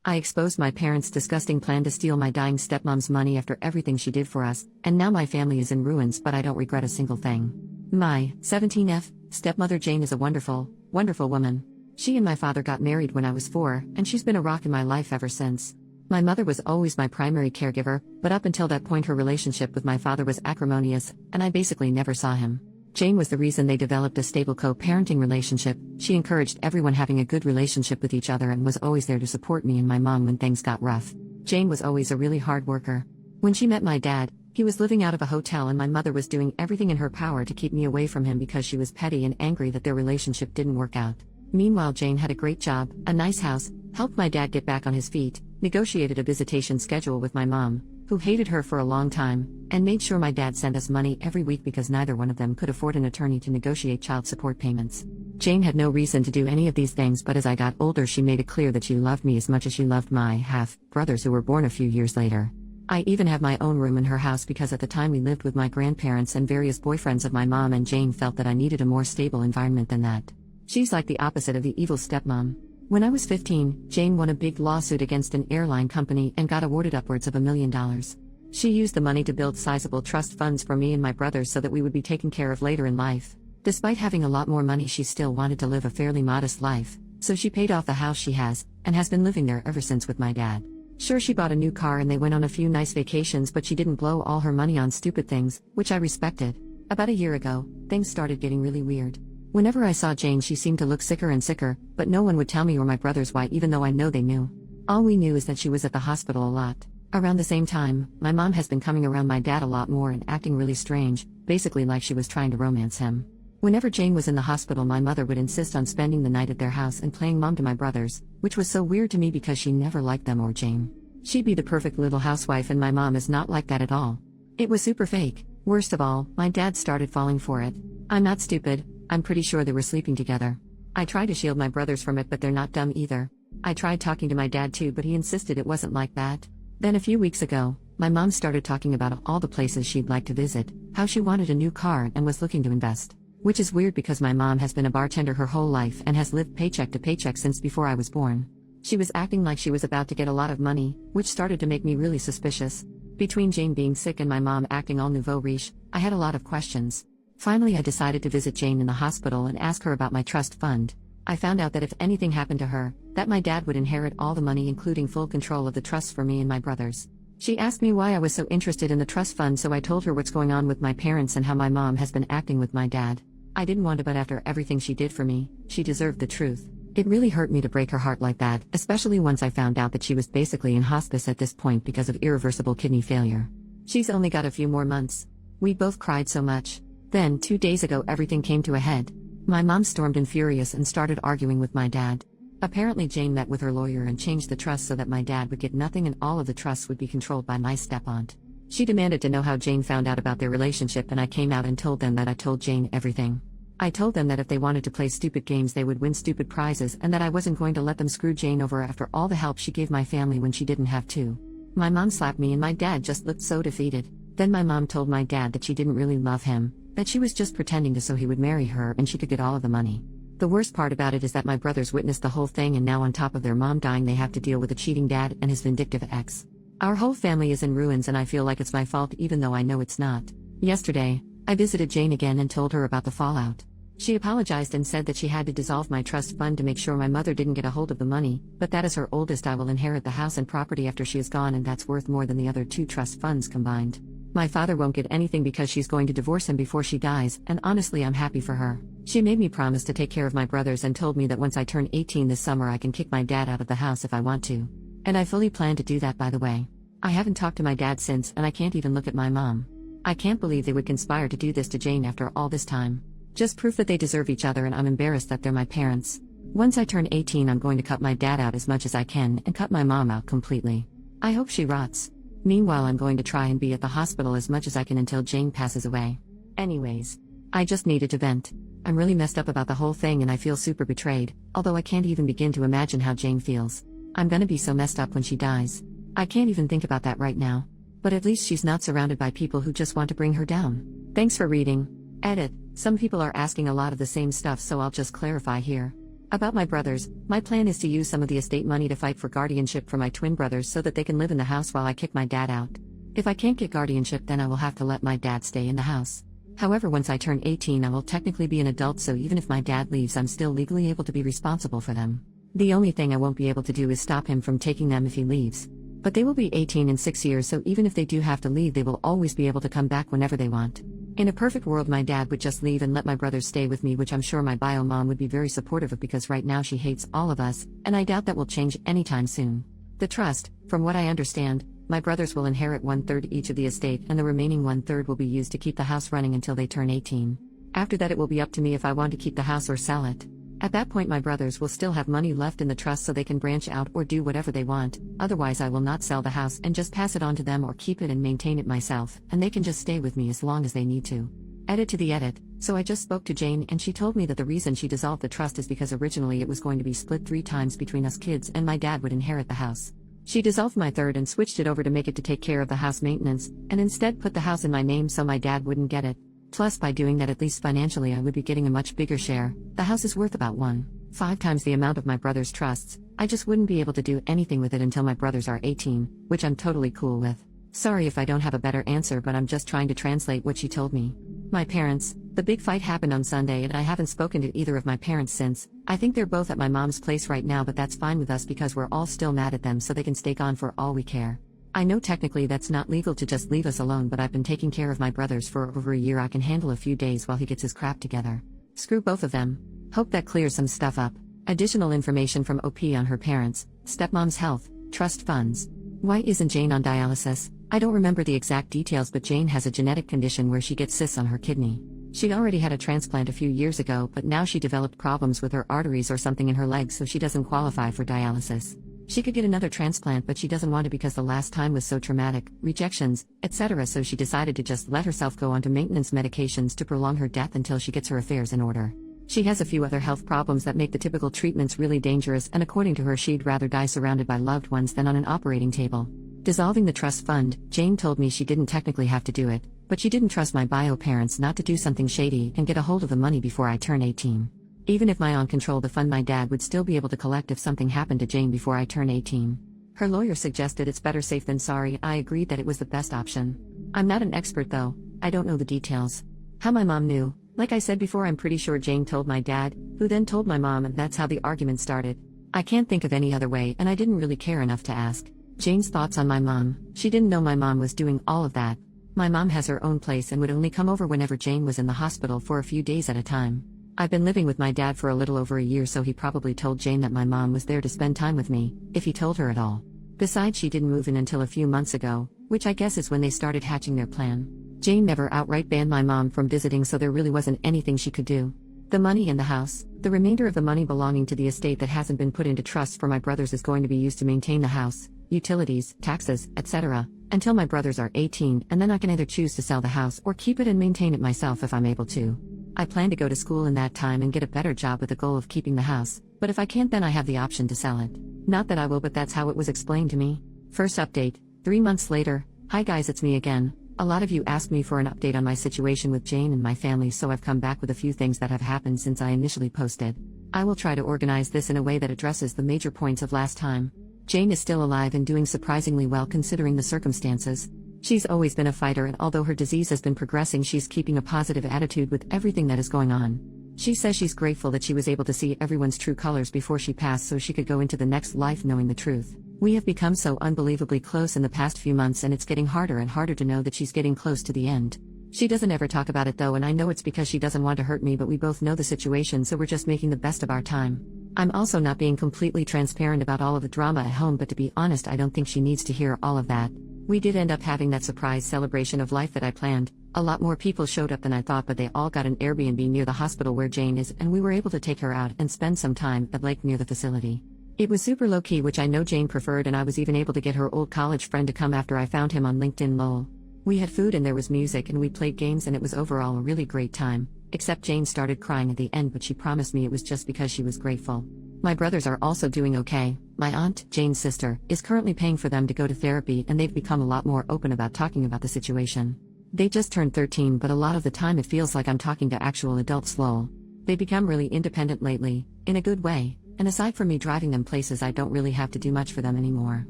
I exposed my parents' disgusting plan to steal my dying stepmom's money after everything she did for us, and now my family is in ruins, but I don't regret a single thing. My 17F stepmother Jane is a wonderful, wonderful woman. She and my father got married when I was 4, and she's been a rock in my life ever since. My mother was always my primary caregiver, but up until that point her relationship with my father was acrimonious, and I basically never saw him. Jane was the reason they developed a stable co-parenting relationship. She encouraged everyone having a good relationship with each other and was always there to support me and my mom when things got rough. Jane was always a really hard worker. When she met my dad, he was living out of a hotel and my mother was doing everything in her power to keep me away from him because she was petty and angry that their relationship didn't work out. Meanwhile, Jane had a great job, a nice house, helped my dad get back on his feet, negotiated a visitation schedule with my mom, who hated her for a long time, and made sure my dad sent us money every week because neither one of them could afford an attorney to negotiate child support payments. Jane had no reason to do any of these things, but as I got older she made it clear that she loved me as much as she loved my half-brothers who were born a few years later. I even have my own room in her house because at the time we lived with my grandparents and various boyfriends of my mom, and Jane felt that I needed a more stable environment than that. She's like the opposite of the evil stepmom. When I was 15, Jane won a big lawsuit against an airline company and got awarded upwards of $1 million. She used the money to build sizable trust funds for me and my brothers so that we would be taken care of later in life. Despite having a lot more money, she still wanted to live a fairly modest life, so she paid off the house she has, and has been living there ever since with my dad. Sure, she bought a new car and they went on a few nice vacations, but she didn't blow all her money on stupid things, which I respected. About a year ago, things started getting really weird. Whenever I saw Jane she seemed to look sicker and sicker, but no one would tell me or my brothers why, even though I know they knew. All we knew is that she was at the hospital a lot. Around the same time, my mom has been coming around my dad a lot more and acting really strange, basically like she was trying to romance him. Whenever Jane was in the hospital my mother would insist on spending the night at their house and playing mom to my brothers, which was so weird to me because she never liked them or Jane. She'd be the perfect little housewife and my mom is not like that at all. It was super fake. Worst of all, my dad started falling for it. I'm not stupid. I'm pretty sure they were sleeping together. I tried to shield my brothers from it, but they're not dumb either. I tried talking to my dad too, but he insisted it wasn't like that. Then a few weeks ago, my mom started talking about all the places she'd like to visit, how she wanted a new car and was looking to invest. Which is weird because my mom has been a bartender her whole life and has lived paycheck to paycheck since before I was born. She was acting like she was about to get a lot of money, which started to make me really suspicious. Between Jane being sick and my mom acting all nouveau riche, I had a lot of questions. Finally, I decided to visit Jane in the hospital and ask her about my trust fund. I found out that if anything happened to her, that my dad would inherit all the money, including full control of the trust for me and my brothers. She asked me why I was so interested in the trust fund, so I told her what's going on with my parents and how my mom has been acting with my dad. I didn't want to, but after everything she did for me, she deserved the truth. It really hurt me to break her heart like that, especially once I found out that she was basically in hospice at this point because of irreversible kidney failure. She's only got a few more months. We both cried so much. Then, 2 days ago, everything came to a head. My mom stormed in furious and started arguing with my dad. Apparently Jane met with her lawyer and changed the trust so that my dad would get nothing and all of the trusts would be controlled by my step-aunt. She demanded to know how Jane found out about their relationship, and I came out and told them that I told Jane everything. I told them that if they wanted to play stupid games they would win stupid prizes, and that I wasn't going to let them screw Jane over after all the help she gave my family when she didn't have to. My mom slapped me and my dad just looked so defeated. Then my mom told my dad that she didn't really love him, that she was just pretending to so he would marry her and she could get all of the money. The worst part about it is that my brothers witnessed the whole thing, and now on top of their mom dying they have to deal with a cheating dad and his vindictive ex. Our whole family is in ruins and I feel like it's my fault even though I know it's not. Yesterday, I visited Jane again and told her about the fallout. She apologized and said that she had to dissolve my trust fund to make sure my mother didn't get a hold of the money, but that as her oldest I will inherit the house and property after she is gone, and that's worth more than the other 2 trust funds combined. My father won't get anything because she's going to divorce him before she dies, and honestly I'm happy for her. She made me promise to take care of my brothers and told me that once I turn 18 this summer I can kick my dad out of the house if I want to. And I fully plan to do that, by the way. I haven't talked to my dad since, and I can't even look at my mom. I can't believe they would conspire to do this to Jane after all this time. Just proof that they deserve each other, and I'm embarrassed that they're my parents. Once I turn 18 I'm going to cut my dad out as much as I can and cut my mom out completely. I hope she rots. Meanwhile I'm going to try and be at the hospital as much as I can until Jane passes away. Anyways, I just needed to vent. I'm really messed up about the whole thing and I feel super betrayed, although I can't even begin to imagine how Jane feels. I'm gonna be so messed up when she dies. I can't even think about that right now. But at least she's not surrounded by people who just want to bring her down. Thanks for reading. Edit. Some people are asking a lot of the same stuff, so I'll just clarify here. About my brothers, my plan is to use some of the estate money to fight for guardianship for my twin brothers so that they can live in the house while I kick my dad out. If I can't get guardianship, then I will have to let my dad stay in the house. However, once I turn 18, I will technically be an adult, so even if my dad leaves, I'm still legally able to be responsible for them. The only thing I won't be able to do is stop him from taking them if he leaves. But they will be 18 in 6 years, so even if they do have to leave, they will always be able to come back whenever they want. In a perfect world, my dad would just leave and let my brothers stay with me, which I'm sure my bio mom would be very supportive of, because right now she hates all of us, and I doubt that will change anytime soon. The trust, from what I understand, my brothers will inherit 1/3 each of the estate, and the remaining 1/3 will be used to keep the house running until they turn 18. After that, it will be up to me if I want to keep the house or sell it. At that point, my brothers will still have money left in the trust, so they can branch out or do whatever they want. Otherwise, I will not sell the house and just pass it on to them, or keep it and maintain it myself, and they can just stay with me as long as they need to. Edit to the edit. So I just spoke to Jane, and she told me that the reason she dissolved the trust is because originally it was going to be split 3 times between us kids, and my dad would inherit the house. She dissolved my third and switched it over to make it to take care of the house maintenance, and instead put the house in my name so my dad wouldn't get it. Plus, by doing that, at least financially, I would be getting a much bigger share. The house is worth about 1.5 times the amount of my brother's trusts. I just wouldn't be able to do anything with it until my brothers are 18, which I'm totally cool with. Sorry if I don't have a better answer, but I'm just trying to translate what she told me. My parents, the big fight happened on Sunday, and I haven't spoken to either of my parents since. I think they're both at my mom's place right now, but that's fine with us because we're all still mad at them, so they can stay gone for all we care. I know technically that's not legal to just leave us alone, but I've been taking care of my brothers for over a year. I can handle a few days while he gets his crap together. Screw both of them. Hope that clears some stuff up. Additional information from OP on her parents, stepmom's health, trust funds. Why isn't Jane on dialysis? I don't remember the exact details, but Jane has a genetic condition where she gets cysts on her kidney. She already had a transplant a few years ago, but now she developed problems with her arteries or something in her legs, so she doesn't qualify for dialysis. She could get another transplant, but she doesn't want to because the last time was so traumatic, rejections, etc., so she decided to just let herself go onto maintenance medications to prolong her death until she gets her affairs in order. She has a few other health problems that make the typical treatments really dangerous, and according to her, she'd rather die surrounded by loved ones than on an operating table. Dissolving the trust fund, Jane told me she didn't technically have to do it, but she didn't trust my bio parents not to do something shady and get a hold of the money before I turn 18. Even if my aunt controlled the fund, my dad would still be able to collect if something happened to Jane before I turn 18. Her lawyer suggested it's better safe than sorry. I agreed that it was the best option. I'm not an expert though, I don't know the details. How my mom knew, like I said before, I'm pretty sure Jane told my dad, who then told my mom, and that's how the argument started. I can't think of any other way, and I didn't really care enough to ask. Jane's thoughts on my mom. She didn't know my mom was doing all of that. My mom has her own place and would only come over whenever Jane was in the hospital for a few days at a time. I've been living with my dad for a little over a year, so he probably told Jane that my mom was there to spend time with me, if he told her at all. Besides, she didn't move in until a few months ago, which I guess is when they started hatching their plan. Jane never outright banned my mom from visiting, so there really wasn't anything she could do. The money in the house, the remainder of the money belonging to the estate that hasn't been put into trust for my brothers, is going to be used to maintain the house, utilities, taxes, etc., until my brothers are 18, and then I can either choose to sell the house or keep it and maintain it myself if I'm able to. I plan to go to school in that time and get a better job with the goal of keeping the house, but if I can't, then I have the option to sell it. Not that I will, but that's how it was explained to me. First update, 3 months later. Hi guys, it's me again. A lot of you asked me for an update on my situation with Jane and my family, so I've come back with a few things that have happened since I initially posted. I will try to organize this in a way that addresses the major points of last time. Jane is still alive and doing surprisingly well considering the circumstances. She's always been a fighter, and although her disease has been progressing, she's keeping a positive attitude with everything that is going on. She says she's grateful that she was able to see everyone's true colors before she passed, so she could go into the next life knowing the truth. We have become so unbelievably close in the past few months, and it's getting harder and harder to know that she's getting close to the end. She doesn't ever talk about it though, and I know it's because she doesn't want to hurt me, but we both know the situation, so we're just making the best of our time. I'm also not being completely transparent about all of the drama at home, but to be honest, I don't think she needs to hear all of that. We did end up having that surprise celebration of life that I planned. A lot more people showed up than I thought, but they all got an Airbnb near the hospital where Jane is, and we were able to take her out and spend some time at lake near the facility. It was super low-key, which I know Jane preferred, and I was even able to get her old college friend to come after I found him on LinkedIn lol. We had food and there was music and we played games, and it was overall a really great time, except Jane started crying at the end, but she promised me it was just because she was grateful. My brothers are also doing okay. My aunt, Jane's sister, is currently paying for them to go to therapy, and they've become a lot more open about talking about the situation. They just turned 13, but a lot of the time it feels like I'm talking to actual adults lol. They become really independent lately, in a good way, and aside from me driving them places, I don't really have to do much for them anymore.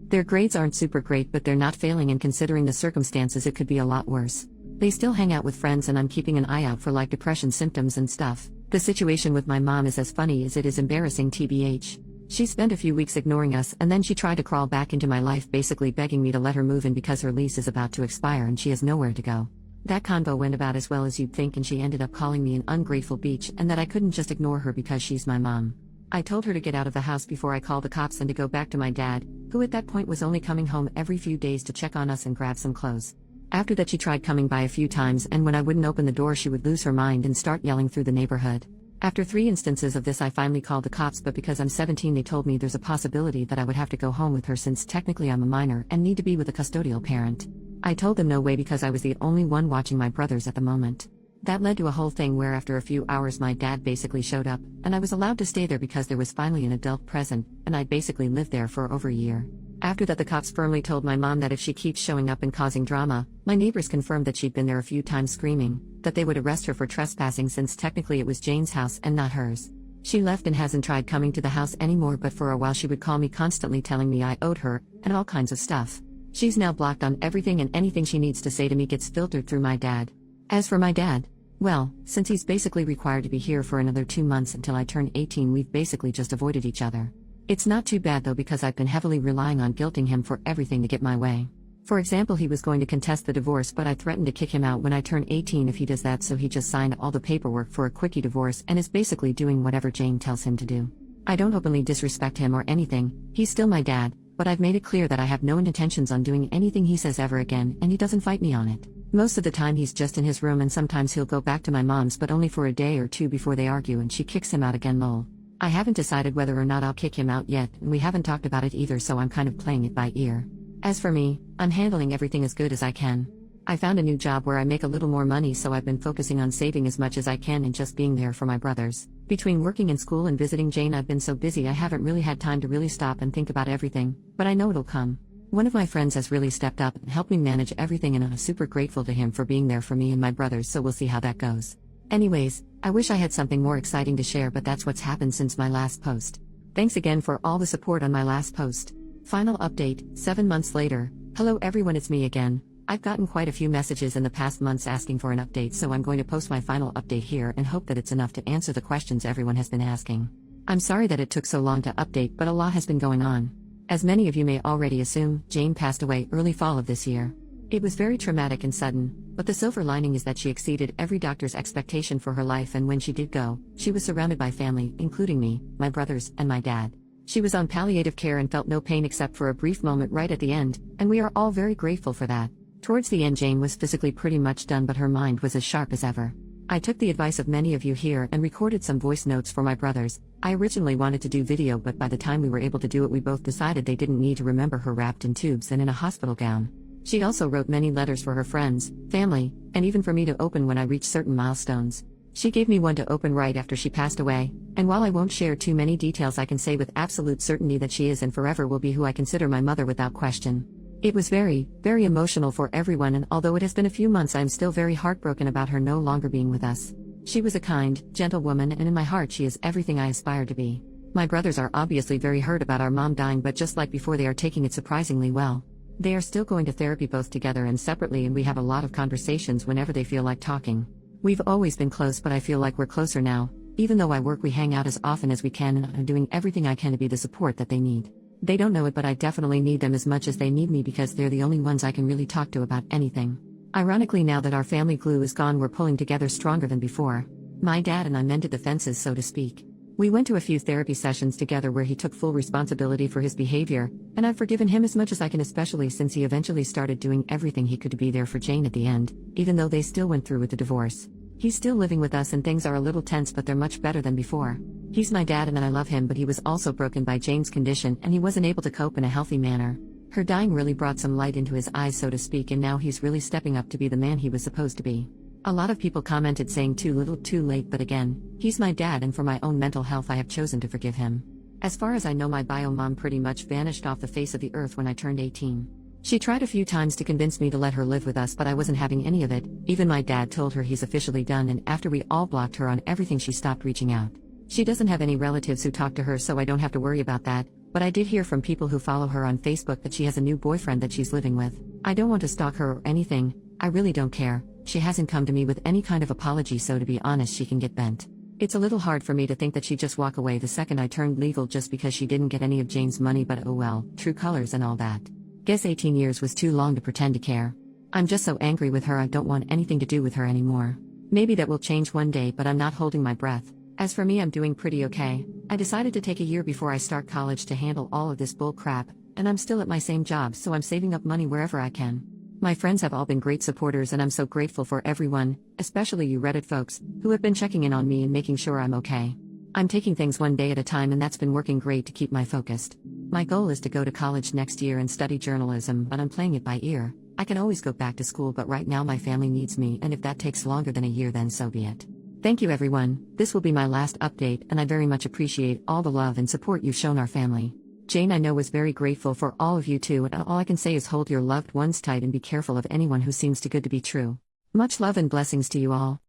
Their grades aren't super great, but they're not failing, and considering the circumstances it could be a lot worse. They still hang out with friends, and I'm keeping an eye out for like depression symptoms and stuff. The situation with my mom is as funny as it is embarrassing, TBH. She spent a few weeks ignoring us, and then she tried to crawl back into my life, basically begging me to let her move in because her lease is about to expire and she has nowhere to go. That convo went about as well as you'd think, and she ended up calling me an ungrateful beach and that I couldn't just ignore her because she's my mom. I told her to get out of the house before I called the cops and to go back to my dad, who at that point was only coming home every few days to check on us and grab some clothes. After that, she tried coming by a few times, and when I wouldn't open the door she would lose her mind and start yelling through the neighborhood. After 3 instances of this, I finally called the cops, but because I'm 17 they told me there's a possibility that I would have to go home with her since technically I'm a minor and need to be with a custodial parent. I told them no way because I was the only one watching my brothers at the moment. That led to a whole thing where after a few hours my dad basically showed up, and I was allowed to stay there because there was finally an adult present, and I'd basically lived there for over a year. After that, the cops firmly told my mom that if she keeps showing up and causing drama, my neighbors confirmed that she'd been there a few times screaming, that they would arrest her for trespassing since technically it was Jane's house and not hers. She left and hasn't tried coming to the house anymore, but for a while she would call me constantly telling me I owed her, and all kinds of stuff. She's now blocked on everything, and anything she needs to say to me gets filtered through my dad. As for my dad, well, since he's basically required to be here for another 2 months until I turn 18, we've basically just avoided each other. It's not too bad though, because I've been heavily relying on guilting him for everything to get my way. For example, he was going to contest the divorce, but I threatened to kick him out when I turn 18 if he does that, so he just signed all the paperwork for a quickie divorce and is basically doing whatever Jane tells him to do. I don't openly disrespect him or anything, he's still my dad, but I've made it clear that I have no intentions on doing anything he says ever again, and he doesn't fight me on it. Most of the time he's just in his room, and sometimes he'll go back to my mom's, but only for a day or two before they argue and she kicks him out again, lol. I haven't decided whether or not I'll kick him out yet, and we haven't talked about it either, so I'm kind of playing it by ear. As for me, I'm handling everything as good as I can. I found a new job where I make a little more money, so I've been focusing on saving as much as I can and just being there for my brothers. Between working in school and visiting Jane, I've been so busy I haven't really had time to really stop and think about everything, but I know it'll come. One of my friends has really stepped up and helped me manage everything, and I'm super grateful to him for being there for me and my brothers, so we'll see how that goes. Anyways, I wish I had something more exciting to share, but that's what's happened since my last post. Thanks again for all the support on my last post. Final update, 7 months later. Hello everyone, it's me again. I've gotten quite a few messages in the past months asking for an update, so I'm going to post my final update here and hope that it's enough to answer the questions everyone has been asking. I'm sorry that it took so long to update, but a lot has been going on. As many of you may already assume, Jane passed away early fall of this year. It was very traumatic and sudden, but the silver lining is that she exceeded every doctor's expectation for her life, and when she did go, she was surrounded by family, including me, my brothers, and my dad. She was on palliative care and felt no pain except for a brief moment right at the end, and we are all very grateful for that. Towards the end, Jane was physically pretty much done, but her mind was as sharp as ever. I took the advice of many of you here and recorded some voice notes for my brothers. I originally wanted to do video, but by the time we were able to do it, we both decided they didn't need to remember her wrapped in tubes and in a hospital gown. She also wrote many letters for her friends, family, and even for me to open when I reached certain milestones. She gave me one to open right after she passed away, and while I won't share too many details, I can say with absolute certainty that she is and forever will be who I consider my mother without question. It was very, very emotional for everyone, and although it has been a few months, I'm still very heartbroken about her no longer being with us. She was a kind, gentle woman, and in my heart she is everything I aspire to be. My brothers are obviously very hurt about our mom dying, but just like before, they are taking it surprisingly well. They are still going to therapy both together and separately, and we have a lot of conversations whenever they feel like talking. We've always been close, but I feel like we're closer now. Even though I work, we hang out as often as we can, and I'm doing everything I can to be the support that they need. They don't know it, but I definitely need them as much as they need me, because they're the only ones I can really talk to about anything. Ironically, now that our family glue is gone, we're pulling together stronger than before. My dad and I mended the fences, so to speak. We went to a few therapy sessions together where he took full responsibility for his behavior, and I've forgiven him as much as I can, especially since he eventually started doing everything he could to be there for Jane at the end, even though they still went through with the divorce. He's still living with us and things are a little tense, but they're much better than before. He's my dad and I love him, but he was also broken by Jane's condition and he wasn't able to cope in a healthy manner. Her dying really brought some light into his eyes, so to speak, and now he's really stepping up to be the man he was supposed to be. A lot of people commented saying too little too late, but again, he's my dad, and for my own mental health I have chosen to forgive him. As far as I know, my bio mom pretty much vanished off the face of the earth when I turned 18. She tried a few times to convince me to let her live with us, but I wasn't having any of it. Even my dad told her he's officially done, and after we all blocked her on everything, she stopped reaching out. She doesn't have any relatives who talk to her, so I don't have to worry about that, but I did hear from people who follow her on Facebook that she has a new boyfriend that she's living with. I don't want to stalk her or anything, I really don't care. She hasn't come to me with any kind of apology, so to be honest, she can get bent. It's a little hard for me to think that she'd just walk away the second I turned legal just because she didn't get any of Jane's money, but oh well, true colors and all that. Guess 18 years was too long to pretend to care. I'm just so angry with her, I don't want anything to do with her anymore. Maybe that will change one day, but I'm not holding my breath. As for me, I'm doing pretty okay. I decided to take a year before I start college to handle all of this bull crap, and I'm still at my same job, so I'm saving up money wherever I can. My friends have all been great supporters, and I'm so grateful for everyone, especially you Reddit folks, who have been checking in on me and making sure I'm okay. I'm taking things one day at a time, and that's been working great to keep me focused. My goal is to go to college next year and study journalism, but I'm playing it by ear. I can always go back to school, but right now my family needs me, and if that takes longer than a year, then so be it. Thank you everyone, this will be my last update, and I very much appreciate all the love and support you've shown our family. Jane, I know, was very grateful for all of you too, and all I can say is hold your loved ones tight and be careful of anyone who seems too good to be true. Much love and blessings to you all.